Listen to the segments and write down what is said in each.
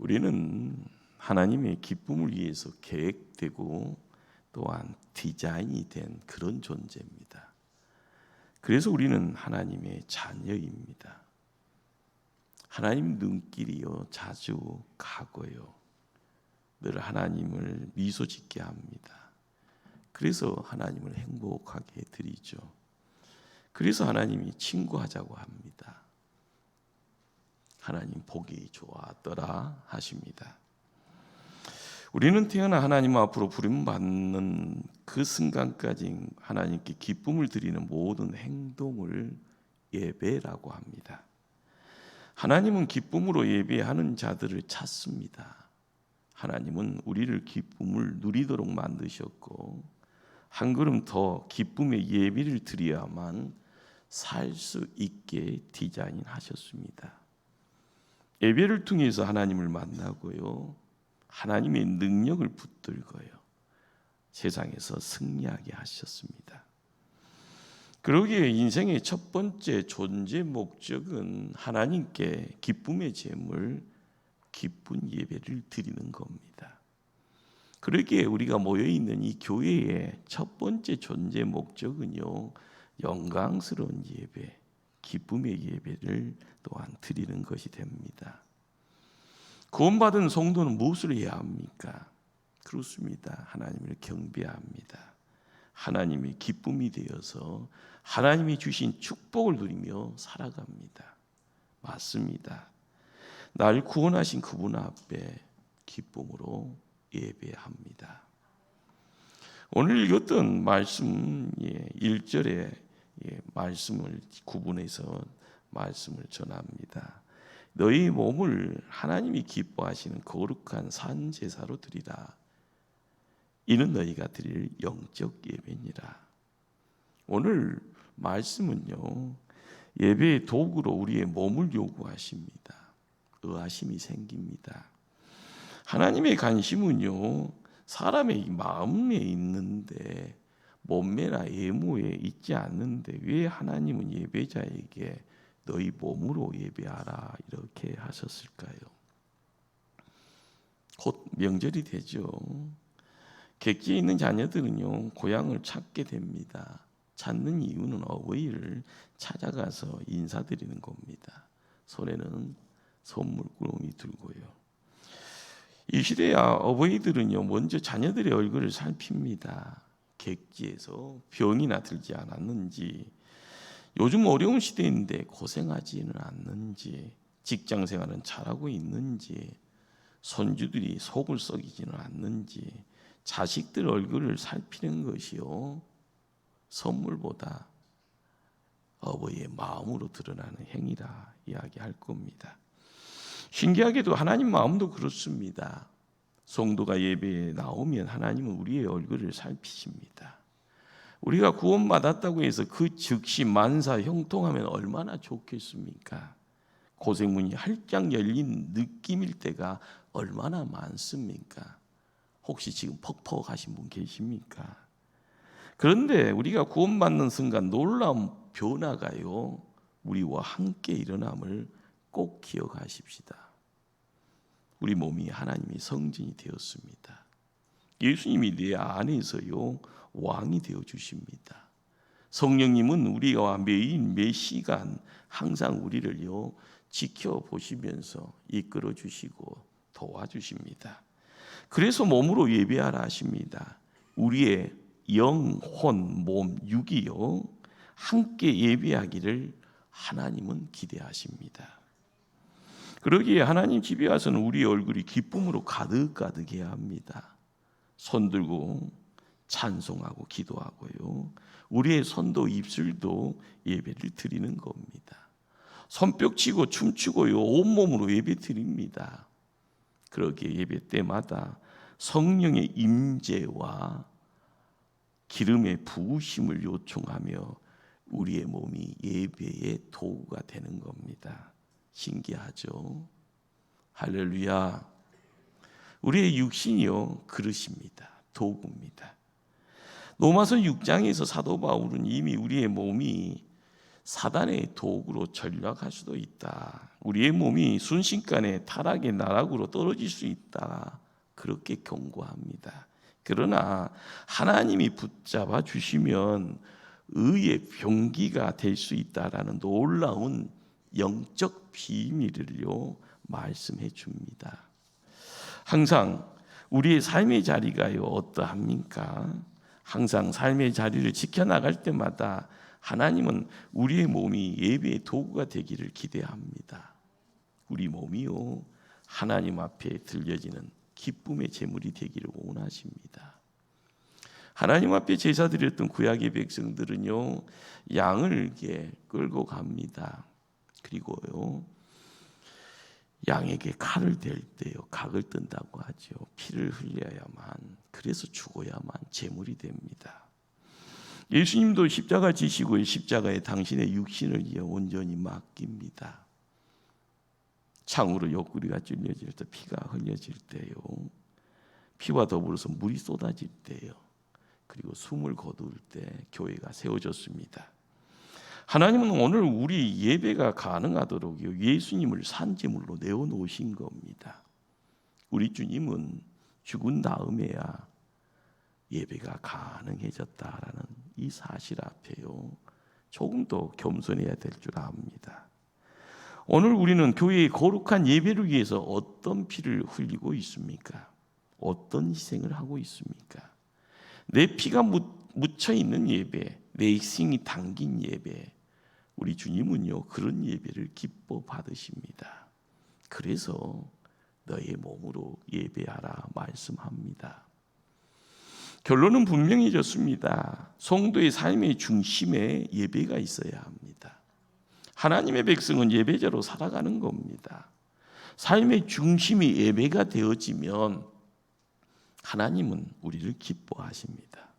우리는 하나님의 기쁨을 위해서 계획되고 또한 디자인이 된 그런 존재입니다. 그래서 우리는 하나님의 자녀입니다. 하나님 눈길이요 자주 가고요 늘 하나님을 미소 짓게 합니다. 그래서 하나님을 행복하게 드리죠. 그래서 하나님이 친구하자고 합니다. 하나님 보기 좋았더라 하십니다. 우리는 태어나 하나님 앞으로 부름받는 그 순간까지 하나님께 기쁨을 드리는 모든 행동을 예배라고 합니다. 하나님은 기쁨으로 예배하는 자들을 찾습니다. 하나님은 우리를 기쁨을 누리도록 만드셨고 한 걸음 더 기쁨의 예배를 드려야만 살 수 있게 디자인하셨습니다. 예배를 통해서 하나님을 만나고요 하나님의 능력을 붙들고요 세상에서 승리하게 하셨습니다. 그러기에 인생의 첫 번째 존재 목적은 하나님께 기쁨의 제물, 기쁜 예배를 드리는 겁니다. 그러기에 우리가 모여있는 이 교회의 첫 번째 존재 목적은요 영광스러운 예배, 기쁨의 예배를 또한 드리는 것이 됩니다. 구원받은 성도는 무엇을 해야 합니까? 그렇습니다. 하나님을 경배합니다. 하나님의 기쁨이 되어서 하나님이 주신 축복을 누리며 살아갑니다. 맞습니다. 날 구원하신 그분 앞에 기쁨으로 예배합니다. 오늘 읽었던 말씀 1절의 말씀을 구분해서 말씀을 전합니다. 너희 몸을 하나님이 기뻐하시는 거룩한 산 제사로 드리라. 이는 너희가 드릴 영적 예배니라. 오늘 말씀은요 예배의 도구로 우리의 몸을 요구하십니다. 의아심이 생깁니다. 하나님의 관심은요 사람의 마음에 있는데 몸매나 외모에 있지 않는데 왜 하나님은 예배자에게 너희 몸으로 예배하라 이렇게 하셨을까요? 곧 명절이 되죠. 객지에 있는 자녀들은요 고향을 찾게 됩니다. 찾는 이유는 어버이를 찾아가서 인사드리는 겁니다. 손에는 선물꾸러미 들고요. 이 시대의 어버이들은요 먼저 자녀들의 얼굴을 살핍니다. 객지에서 병이나 들지 않았는지, 요즘 어려운 시대인데 고생하지는 않는지, 직장 생활은 잘하고 있는지, 손주들이 속을 썩이지는 않는지, 자식들 얼굴을 살피는 것이요 선물보다 어버이의 마음으로 드러나는 행위라 이야기할 겁니다. 신기하게도 하나님 마음도 그렇습니다. 성도가 예배에 나오면 하나님은 우리의 얼굴을 살피십니다. 우리가 구원받았다고 해서 그 즉시 만사 형통하면 얼마나 좋겠습니까? 고생문이 활짝 열린 느낌일 때가 얼마나 많습니까? 혹시 지금 퍽퍽하신 분 계십니까? 그런데 우리가 구원받는 순간 놀라운 변화가요 우리와 함께 일어남을 꼭 기억하십시다. 우리 몸이 하나님의 성전이 되었습니다. 예수님이 내 안에서요 왕이 되어 주십니다. 성령님은 우리와 매일 매 시간 항상 우리를요 지켜보시면서 이끌어 주시고 도와주십니다. 그래서 몸으로 예배하라 하십니다. 우리의 영, 혼, 몸, 육이요 함께 예배하기를 하나님은 기대하십니다. 그러기에 하나님 집에 와서는 우리의 얼굴이 기쁨으로 가득가득해야 합니다. 손 들고 찬송하고 기도하고요 우리의 손도 입술도 예배를 드리는 겁니다. 손뼉 치고 춤추고요 온몸으로 예배 드립니다. 그러기에 예배 때마다 성령의 임재와 기름의 부으심을 요청하며 우리의 몸이 예배의 도구가 되는 겁니다. 신기하죠? 할렐루야. 우리의 육신이요 그릇입니다. 도구입니다. 로마서 6장에서 사도 바울은 이미 우리의 몸이 사단의 도구로 전락할 수도 있다. 우리의 몸이 순식간에 타락의 나락으로 떨어질 수 있다. 그렇게 경고합니다. 그러나 하나님이 붙잡아 주시면 의의 병기가 될 수 있다라는 놀라운 영적 비밀을요 말씀해 줍니다. 항상 우리의 삶의 자리가요 어떠합니까? 항상 삶의 자리를 지켜나갈 때마다 하나님은 우리의 몸이 예배의 도구가 되기를 기대합니다. 우리 몸이요 하나님 앞에 들려지는 기쁨의 제물이 되기를 원하십니다. 하나님 앞에 제사 드렸던 구약의 백성들은요 양을 이렇게 끌고 갑니다. 그리고요 양에게 칼을 댈 때요 각을 뜬다고 하죠. 피를 흘려야만, 그래서 죽어야만 제물이 됩니다. 예수님도 십자가 지시고 십자가에 당신의 육신을 온전히 맡깁니다. 창으로 옆구리가 찔려질 때, 피가 흘려질 때요, 피와 더불어서 물이 쏟아질 때요, 그리고 숨을 거둘 때 교회가 세워졌습니다. 하나님은 오늘 우리 예배가 가능하도록 예수님을 산제물로 내어놓으신 겁니다. 우리 주님은 죽은 다음에야 예배가 가능해졌다라는 이 사실 앞에요 조금 더 겸손해야 될 줄 압니다. 오늘 우리는 교회의 거룩한 예배를 위해서 어떤 피를 흘리고 있습니까? 어떤 희생을 하고 있습니까? 내 피가 묻혀 있는 예배, 내 희생이 담긴 예배, 우리 주님은요 그런 예배를 기뻐 받으십니다. 그래서 너의 몸으로 예배하라 말씀합니다. 결론은 분명해졌습니다. 성도의 삶의 중심에 예배가 있어야 합니다. 하나님의 백성은 예배자로 살아가는 겁니다. 삶의 중심이 예배가 되어지면 하나님은 우리를 기뻐하십니다.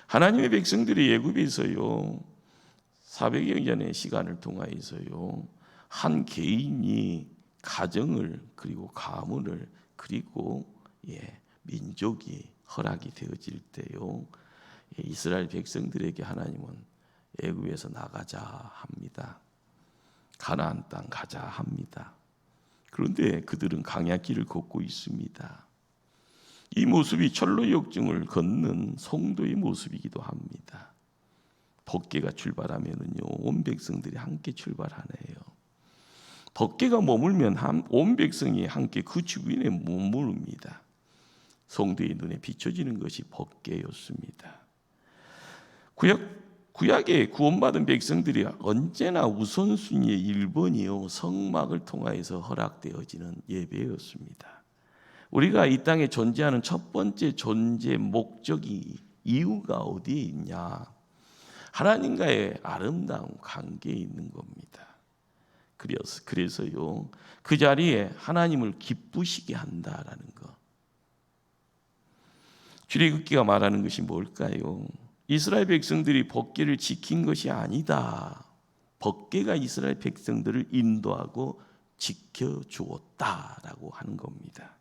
하나님의 백성들이 애굽에서요 400여 년의 시간을 통하여서요 한 개인이 가정을 그리고 가문을 그리고 민족이 허락이 되어질 때요 이스라엘 백성들에게 하나님은 애굽에서 나가자 합니다. 가나안 땅 가자 합니다. 그런데 그들은 강약길을 걷고 있습니다. 이 모습이 철로 역증을 걷는 성도의 모습이기도 합니다. 법궤가 출발하면은요 온 백성들이 함께 출발하네요. 법궤가 머물면 온 백성이 함께 그 주변에 머무릅니다. 성도의 눈에 비춰지는 것이 법궤였습니다. 구약에 구원받은 백성들이 언제나 우선순위의 1번이요 성막을 통하여서 허락되어지는 예배였습니다. 우리가 이 땅에 존재하는 첫 번째 존재 목적이 이유가 어디에 있냐? 하나님과의 아름다운 관계에 있는 겁니다. 그래서요 그 자리에 하나님을 기쁘시게 한다라는 것. 출애굽기가 말하는 것이 뭘까요? 이스라엘 백성들이 법궤를 지킨 것이 아니다. 법궤가 이스라엘 백성들을 인도하고 지켜주었다라고 하는 겁니다.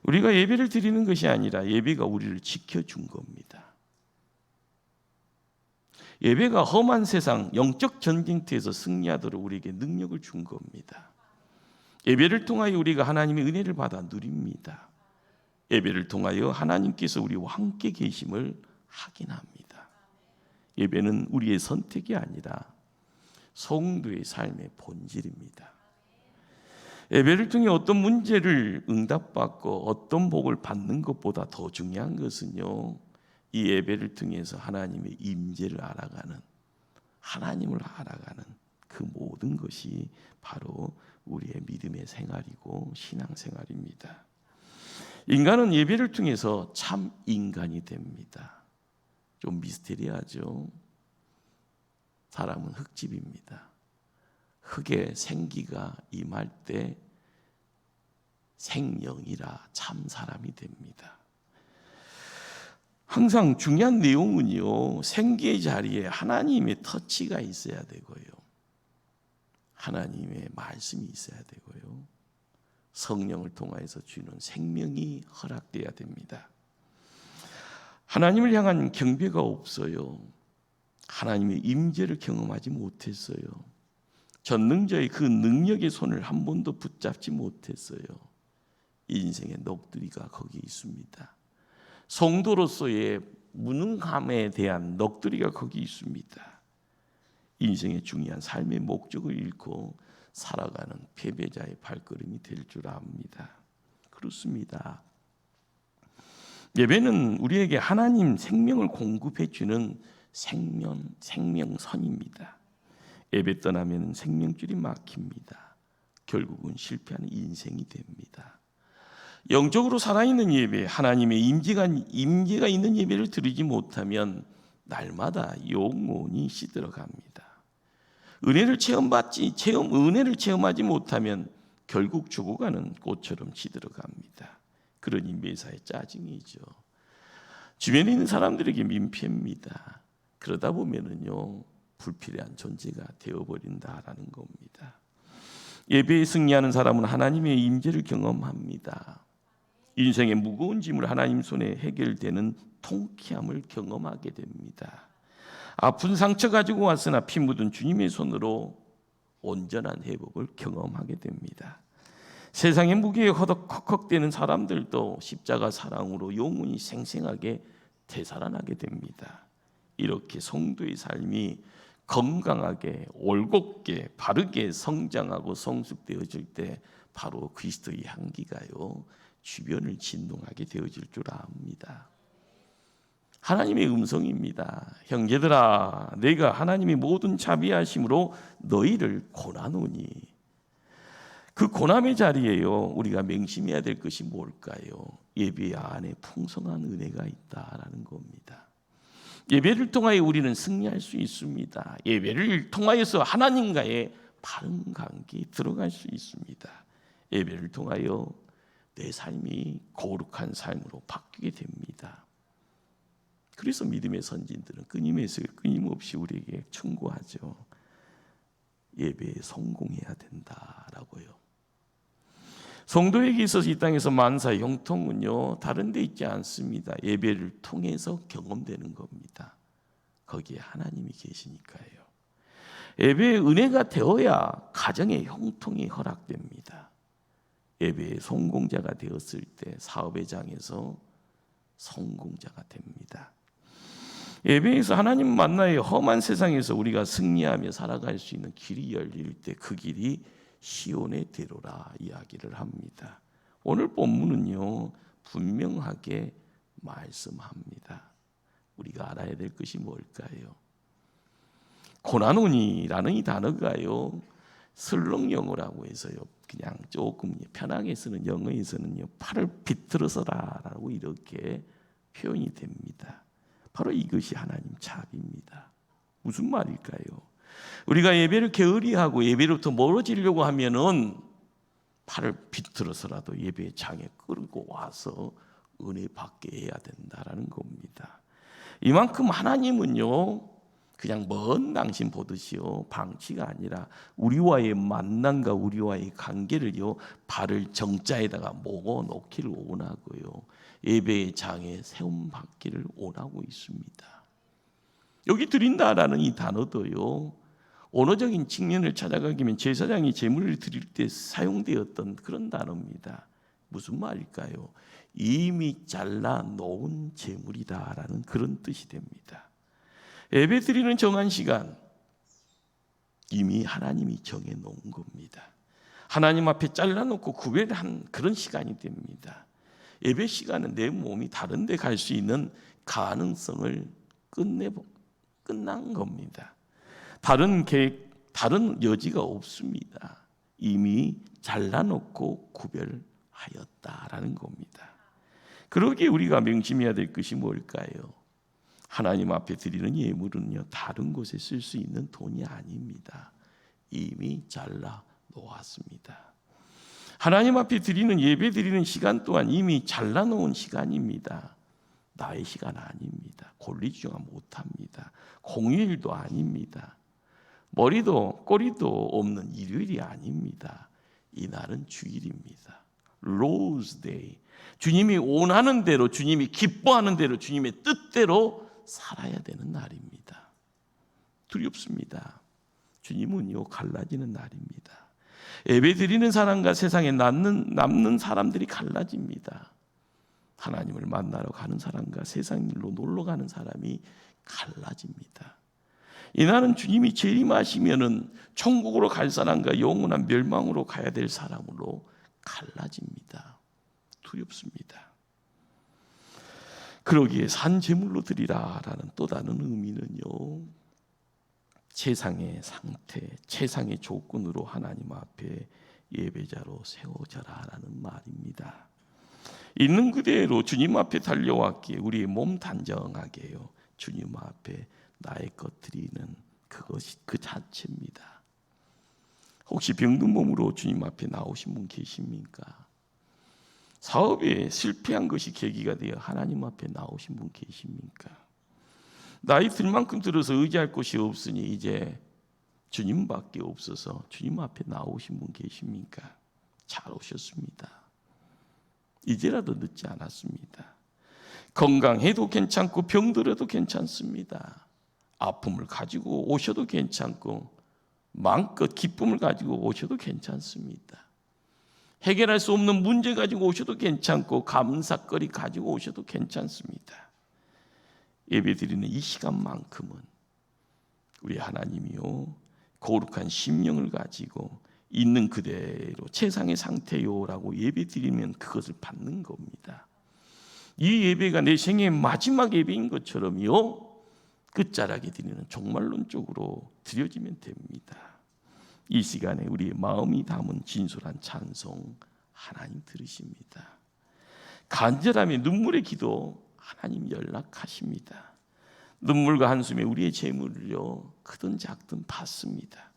우리가 예배를 드리는 것이 아니라 예배가 우리를 지켜준 겁니다. 예배가 험한 세상 영적 전쟁터에서 승리하도록 우리에게 능력을 준 겁니다. 예배를 통하여 우리가 하나님의 은혜를 받아 누립니다. 예배를 통하여 하나님께서 우리와 함께 계심을 확인합니다. 예배는 우리의 선택이 아니라 성도의 삶의 본질입니다. 예배를 통해 어떤 문제를 응답받고 어떤 복을 받는 것보다 더 중요한 것은요 이 예배를 통해서 하나님의 임재를 알아가는, 하나님을 알아가는 그 모든 것이 바로 우리의 믿음의 생활이고 신앙생활입니다. 인간은 예배를 통해서 참 인간이 됩니다. 좀 미스테리하죠. 사람은 흙집입니다. 흙에 생기가 임할 때 생명이라 참 사람이 됩니다. 항상 중요한 내용은요 생기의 자리에 하나님의 터치가 있어야 되고요 하나님의 말씀이 있어야 되고요 성령을 통해서 주는 생명이 허락돼야 됩니다. 하나님을 향한 경배가 없어요. 하나님의 임재를 경험하지 못했어요. 전능자의 그 능력의 손을 한 번도 붙잡지 못했어요. 인생의 넋두리가 거기 있습니다. 성도로서의 무능함에 대한 넋두리가 거기 있습니다. 인생의 중요한 삶의 목적을 잃고 살아가는 패배자의 발걸음이 될 줄 압니다. 그렇습니다. 예배는 우리에게 하나님 생명을 공급해 주는 생명선입니다. 예배 떠나면 생명줄이 막힙니다. 결국은 실패하는 인생이 됩니다. 영적으로 살아있는 예배, 하나님의 임재가 있는 예배를 드리지 못하면 날마다 영혼이 시들어갑니다. 은혜를 체험하지 못하면 결국 죽어가는 꽃처럼 시들어갑니다. 그러니 매사에 짜증이죠. 주변에 있는 사람들에게 민폐입니다. 그러다 보면은요, 불필요한 존재가 되어버린다라는 겁니다. 예배에 승리하는 사람은 하나님의 임재를 경험합니다. 인생의 무거운 짐을 하나님 손에 해결되는 통쾌함을 경험하게 됩니다. 아픈 상처 가지고 왔으나 피 묻은 주님의 손으로 온전한 회복을 경험하게 됩니다. 세상의 무게에 허덕헉헉대는 사람들도 십자가 사랑으로 영원히 생생하게 되살아나게 됩니다. 이렇게 성도의 삶이 건강하게 올곧게 바르게 성장하고 성숙되어질 때 바로 그리스도의 향기가요 주변을 진동하게 되어질 줄 압니다. 하나님의 음성입니다. 형제들아, 내가 하나님의 모든 자비하심으로 너희를 고나노니. 그 고난의 자리에요 우리가 맹심해야 될 것이 뭘까요? 예배 안에 풍성한 은혜가 있다라는 겁니다. 예배를 통하여 우리는 승리할 수 있습니다. 예배를 통하여서 하나님과의 바른 관계에 들어갈 수 있습니다. 예배를 통하여 내 삶이 거룩한 삶으로 바뀌게 됩니다. 그래서 믿음의 선진들은 끊임없이 우리에게 충고하죠. 예배에 성공해야 된다라고요. 성도에게 있어서 이 땅에서 만사의 형통은요 다른 데 있지 않습니다. 예배를 통해서 경험되는 겁니다. 거기에 하나님이 계시니까요. 예배의 은혜가 되어야 가정의 형통이 허락됩니다. 예배의 성공자가 되었을 때 사업의 장에서 성공자가 됩니다. 예배에서 하나님 만나의 험한 세상에서 우리가 승리하며 살아갈 수 있는 길이 열릴 때 그 길이 시온의 대로라 이야기를 합니다. 오늘 본문은요 분명하게 말씀합니다. 우리가 알아야 될 것이 뭘까요? 고나노니라는 이 단어가요 슬렁 영어라고 해서요 그냥 조금 편하게 쓰는 영어에서는요 팔을 비틀어서라라고 이렇게 표현이 됩니다. 바로 이것이 하나님 자비입니다. 무슨 말일까요? 우리가 예배를 게으리하고 예배로부터 멀어지려고 하면은 팔을 비틀어서라도 예배장에 끌고 와서 은혜 받게 해야 된다라는 겁니다. 이만큼 하나님은요 그냥 먼 당신 보듯이요 방치가 아니라 우리와의 만남과 우리와의 관계를요 발을 정자에다가 모아 놓기를 원하고요 예배의 장에 세움 받기를 원하고 있습니다. 여기 드린다라는 이 단어도요 언어적인 측면을 찾아가기면 제사장이 제물을 드릴 때 사용되었던 그런 단어입니다. 무슨 말일까요? 이미 잘라 놓은 제물이다라는 그런 뜻이 됩니다. 예배 드리는 정한 시간 이미 하나님이 정해 놓은 겁니다. 하나님 앞에 잘라놓고 구별한 그런 시간이 됩니다. 예배 시간은 내 몸이 다른 데 갈 수 있는 가능성을 끝난 겁니다. 다른 여지가 없습니다. 이미 잘라놓고 구별하였다라는 겁니다. 그러기에 우리가 명심해야 될 것이 뭘까요? 하나님 앞에 드리는 예물은요 다른 곳에 쓸 수 있는 돈이 아닙니다. 이미 잘라 놓았습니다. 하나님 앞에 드리는 예배 드리는 시간 또한 이미 잘라놓은 시간입니다. 나의 시간 아닙니다. 권리주의가 못합니다. 공휴일도 아닙니다. 머리도 꼬리도 없는 일요일이 아닙니다. 이날은 주일입니다. Lord's Day. 주님이 원하는 대로, 주님이 기뻐하는 대로, 주님의 뜻대로 살아야 되는 날입니다. 두렵습니다. 주님은요 갈라지는 날입니다. 예배 드리는 사람과 세상에 남는 사람들이 갈라집니다. 하나님을 만나러 가는 사람과 세상 일로 놀러 가는 사람이 갈라집니다. 이날은 주님이 재림하시면은 천국으로 갈 사람과 영원한 멸망으로 가야 될 사람으로 갈라집니다. 두렵습니다. 그러기에 산 제물로 드리라라는 또 다른 의미는요, 세상의 상태, 세상의 조건으로 하나님 앞에 예배자로 세워져라라는 말입니다. 있는 그대로 주님 앞에 달려왔기에 우리의 몸 단정하게요, 주님 앞에 나의 것 드리는 그것이 그 자체입니다. 혹시 병든 몸으로 주님 앞에 나오신 분 계십니까? 사업에 실패한 것이 계기가 되어 하나님 앞에 나오신 분 계십니까? 나이 들 만큼 들어서 의지할 곳이 없으니 이제 주님밖에 없어서 주님 앞에 나오신 분 계십니까? 잘 오셨습니다. 이제라도 늦지 않았습니다. 건강해도 괜찮고 병들어도 괜찮습니다. 아픔을 가지고 오셔도 괜찮고 마음껏 기쁨을 가지고 오셔도 괜찮습니다. 해결할 수 없는 문제 가지고 오셔도 괜찮고 감사거리 가지고 오셔도 괜찮습니다. 예배드리는 이 시간만큼은 우리 하나님이요 거룩한 심령을 가지고 있는 그대로 세상의 상태요라고 예배드리면 그것을 받는 겁니다. 이 예배가 내 생애의 마지막 예배인 것처럼요 끝자락에 드리는 종말론적으로 드려지면 됩니다. 이 시간에 우리의 마음이 담은 진솔한 찬송 하나님 들으십니다. 간절함의 눈물의 기도 하나님 연락하십니다. 눈물과 한숨에 우리의 재물을요 크든 작든 받습니다.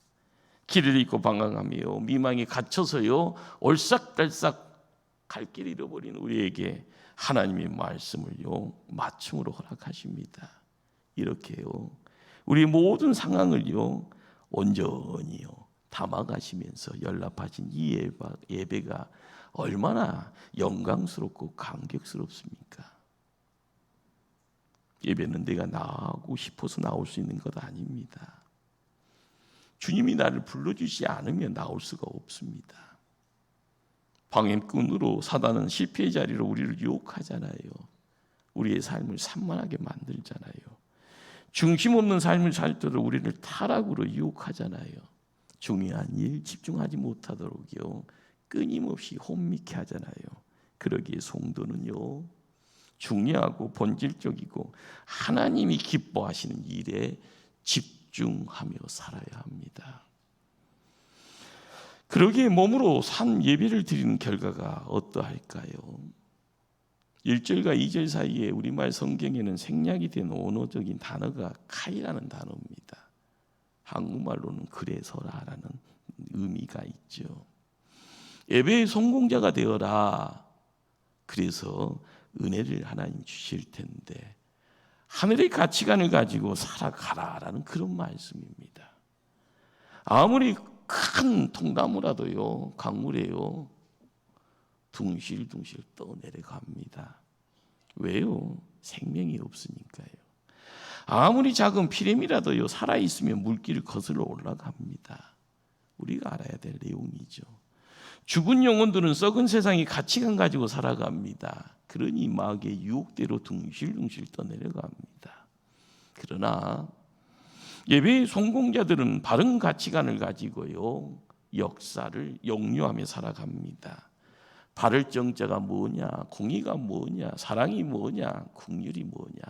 길을 잃고 방황하며 미망에 갇혀서요 올싹달싹 갈 길 잃어버린 우리에게 하나님의 말씀을요 맞춤으로 허락하십니다. 이렇게요 우리 모든 상황을요 온전히요 담아가시면서 연락하신 이 예배가 얼마나 영광스럽고 감격스럽습니까? 예배는 내가 나가고 싶어서 나올 수 있는 것 아닙니다. 주님이 나를 불러주지 않으면 나올 수가 없습니다. 방해꾼으로 사단은 실패의 자리로 우리를 유혹하잖아요. 우리의 삶을 산만하게 만들잖아요. 중심 없는 삶을 살 때도 우리를 타락으로 유혹하잖아요. 중요한 일 집중하지 못하도록요 끊임없이 혼미케 하잖아요. 그러기에 성도는요 중요하고 본질적이고 하나님이 기뻐하시는 일에 집중하며 살아야 합니다. 그러기에 몸으로 산 예배를 드리는 결과가 어떠할까요? 1절과 2절 사이에 우리말 성경에는 생략이 된 언어적인 단어가 카이라는 단어입니다. 한국말로는 그래서라라는 의미가 있죠. 예배의 성공자가 되어라. 그래서 은혜를 하나님 주실 텐데 하늘의 가치관을 가지고 살아가라라는 그런 말씀입니다. 아무리 큰 통나무라도요 강물에요 둥실둥실 떠내려갑니다. 왜요? 생명이 없으니까요. 아무리 작은 피렘이라도요 살아있으면 물길을 거슬러 올라갑니다. 우리가 알아야 될 내용이죠. 죽은 영혼들은 썩은 세상의 가치관 가지고 살아갑니다. 그러니 마귀의 유혹대로 둥실둥실 떠내려갑니다. 그러나 예배의 성공자들은 바른 가치관을 가지고요 역사를 영유하며 살아갑니다. 바를 정자가 뭐냐, 공의가 뭐냐, 사랑이 뭐냐, 긍휼이 뭐냐,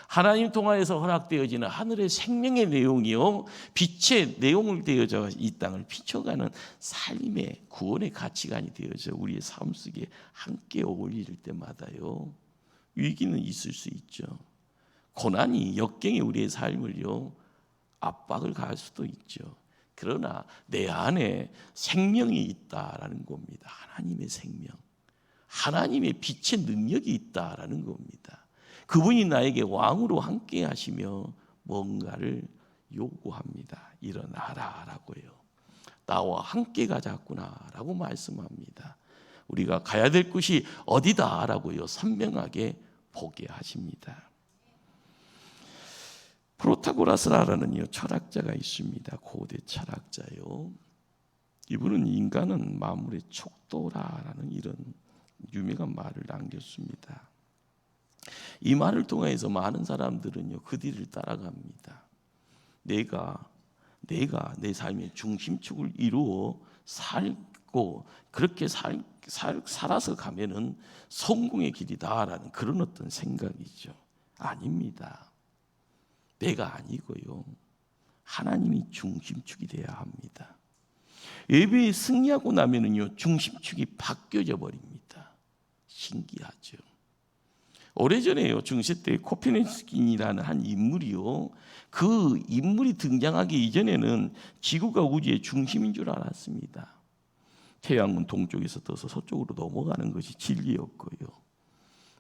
하나님 통하여서 허락되어지는 하늘의 생명의 내용이요 빛의 내용을 되어져 이 땅을 비춰가는 삶의 구원의 가치관이 되어져 우리의 삶 속에 함께 어울릴 때마다요 위기는 있을 수 있죠. 고난이 역경이 우리의 삶을요 압박을 가할 수도 있죠. 그러나 내 안에 생명이 있다라는 겁니다. 하나님의 생명, 하나님의 빛의 능력이 있다라는 겁니다. 그분이 나에게 왕으로 함께 하시며 뭔가를 요구합니다. 일어나라라고요. 나와 함께 가자꾸나라고 말씀합니다. 우리가 가야 될 곳이 어디다라고요 선명하게 보게 하십니다. 프로타고라스라는 철학자가 있습니다. 고대 철학자요. 이분은 인간은 만물의 척도라라는 이런 유명한 말을 남겼습니다. 이 말을 통해서 많은 사람들은요 그 뒤를 따라갑니다. 내가 내 삶의 중심축을 이루어 살고 그렇게 살아서 가면은 성공의 길이다라는 그런 어떤 생각이죠. 아닙니다. 내가 아니고요. 하나님이 중심축이 되어야 합니다. 예배에 승리하고 나면은요 중심축이 바뀌어져 버립니다. 신기하죠. 오래전에요 중세 때 코페르니쿠스이라는 한 인물이요 그 인물이 등장하기 이전에는 지구가 우주의 중심인 줄 알았습니다. 태양은 동쪽에서 떠서 서쪽으로 넘어가는 것이 진리였고요.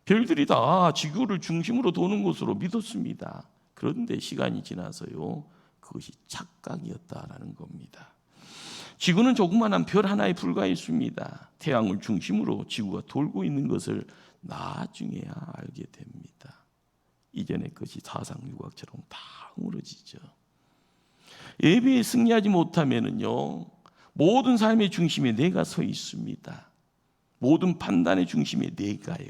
별들이 다 지구를 중심으로 도는 것으로 믿었습니다. 그런데 시간이 지나서요 그것이 착각이었다라는 겁니다. 지구는 조그마한 별 하나에 불과했습니다. 태양을 중심으로 지구가 돌고 있는 것을 나중에야 알게 됩니다. 이전의 것이 사상유곽처럼 다 무너지죠. 예배에 승리하지 못하면은요 모든 삶의 중심에 내가 서 있습니다. 모든 판단의 중심에 내가요.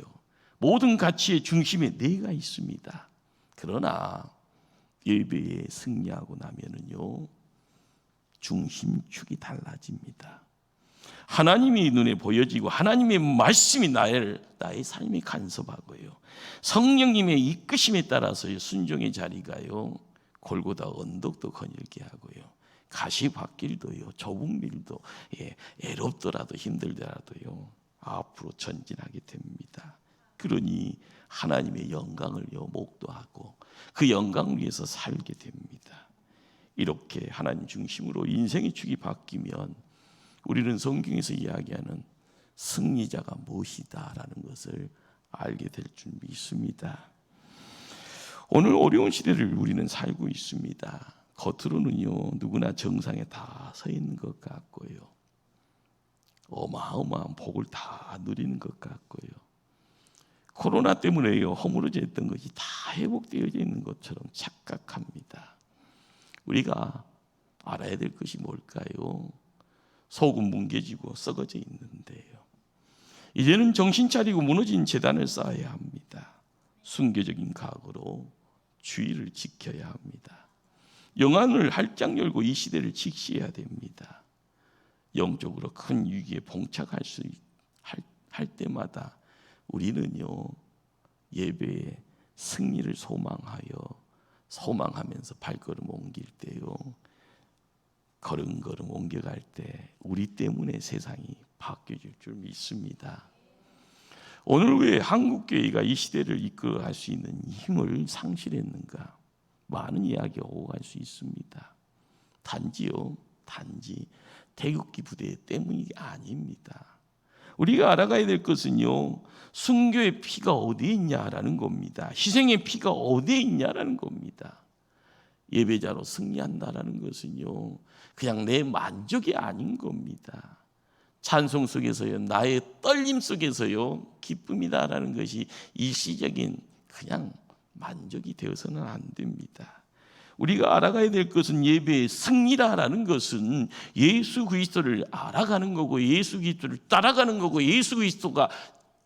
모든 가치의 중심에 내가 있습니다. 그러나 예배에 승리하고 나면은요 중심축이 달라집니다. 하나님이 눈에 보여지고 하나님의 말씀이 나의 삶이 간섭하고요. 성령님의 이끄심에 따라서 순종의 자리가요. 골고다 언덕도 거닐게 하고요. 가시밭길도요. 좁은 길도 애롭더라도 힘들더라도요. 앞으로 전진하게 됩니다. 그러니 하나님의 영광을요 목도하고 그 영광을 위해서 살게 됩니다. 이렇게 하나님 중심으로 인생의 축이 바뀌면 우리는 성경에서 이야기하는 승리자가 무엇이다라는 것을 알게 될 줄 믿습니다. 오늘 어려운 시대를 우리는 살고 있습니다. 겉으로는요 누구나 정상에 다 서 있는 것 같고요. 어마어마한 복을 다 누리는 것 같고요. 코로나 때문에요 허물어져 있던 것이 다 회복되어져 있는 것처럼 착각합니다. 우리가 알아야 될 것이 뭘까요? 속은 뭉개지고 썩어져 있는데요. 이제는 정신 차리고 무너진 재단을 쌓아야 합니다. 순교적인 각오로 주의를 지켜야 합니다. 영안을 활짝 열고 이 시대를 직시해야 됩니다. 영적으로 큰 위기에 봉착할 할 때마다 우리는요 예배에 승리를 소망하면서 발걸음 옮길 때요 걸음걸음 옮겨갈 때 우리 때문에 세상이 바뀌어질 줄 믿습니다. 오늘 왜 한국교회가 이 시대를 이끌어갈 수 있는 힘을 상실했는가? 많은 이야기가 오고 갈 수 있습니다. 단지 태극기 부대 때문이 아닙니다. 우리가 알아가야 될 것은요 순교의 피가 어디에 있냐라는 겁니다. 희생의 피가 어디에 있냐라는 겁니다. 예배자로 승리한다라는 것은요 그냥 내 만족이 아닌 겁니다. 찬송 속에서요 나의 떨림 속에서요 기쁨이다라는 것이 일시적인 그냥 만족이 되어서는 안 됩니다. 우리가 알아가야 될 것은 예배의 승리라는 것은 예수 그리스도를 알아가는 거고 예수 그리스도를 따라가는 거고 예수 그리스도가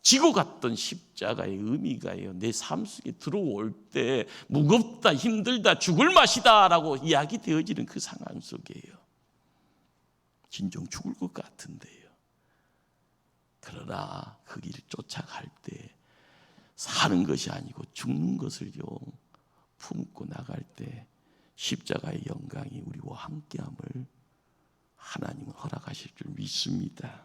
지고 갔던 십자가의 의미가요 내 삶 속에 들어올 때 무겁다 힘들다 죽을 맛이다라고 이야기되어지는 그 상황 속에요 진정 죽을 것 같은데요. 그러나 그 길을 쫓아갈 때 사는 것이 아니고 죽는 것을요 품고 나갈 때 십자가의 영광이 우리와 함께함을 하나님은 허락하실 줄 믿습니다.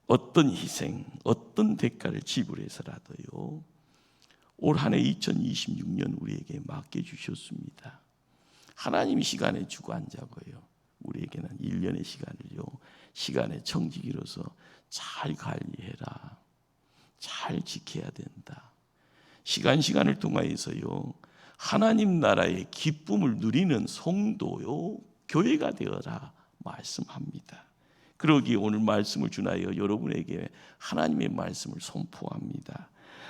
어떤 희생, 어떤 대가를 지불해서라도요 올 한 해 2026년 우리에게 맡겨주셨습니다. 하나님이 시간에 주관자고요 우리에게는 1년의 시간의 청지기로서 잘 관리해라, 잘 지켜야 된다. 시간을 통하여서요 하나님 나라의 기쁨을 누리는 성도요 교회가 되어라 말씀합니다. 그러기에 오늘 말씀을 준하여 여러분에게 하나님의 말씀을 선포합니다.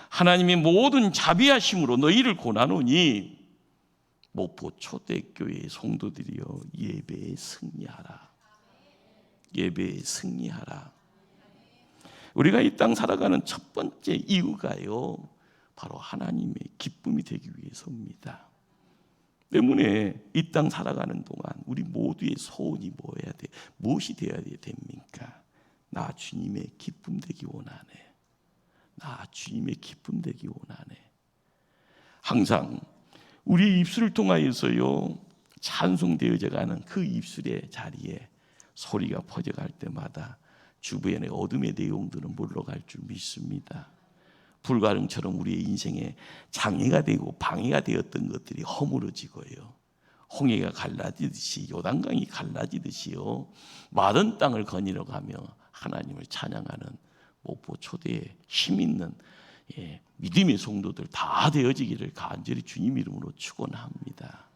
하나님의 모든 자비하심으로 너희를 고나노니 목포 초대교회의 성도들이여 예배에 승리하라. 예배에 승리하라. 우리가 이 땅 살아가는 첫 번째 이유가요, 바로 하나님의 기쁨이 되기 위해서입니다. 때문에 이 땅 살아가는 동안 우리 모두의 소원이 뭐여야 돼? 무엇이 되어야 됩니까? 나 주님의 기쁨 되기 원하네. 나 주님의 기쁨 되기 원하네. 항상 우리 입술을 통하여서요 찬송되어져 가는 그 입술의 자리에 소리가 퍼져갈 때마다 주변의 어둠의 내용들은 물러갈 줄 믿습니다. 불가능처럼 우리의 인생에 장애가 되고 방해가 되었던 것들이 허물어지고요, 홍해가 갈라지듯이, 요단강이 갈라지듯이요, 마른 땅을 거닐어 가며 하나님을 찬양하는 목포 초대의 힘 있는 믿음의 성도들 다 되어지기를 간절히 주님 이름으로 축원합니다.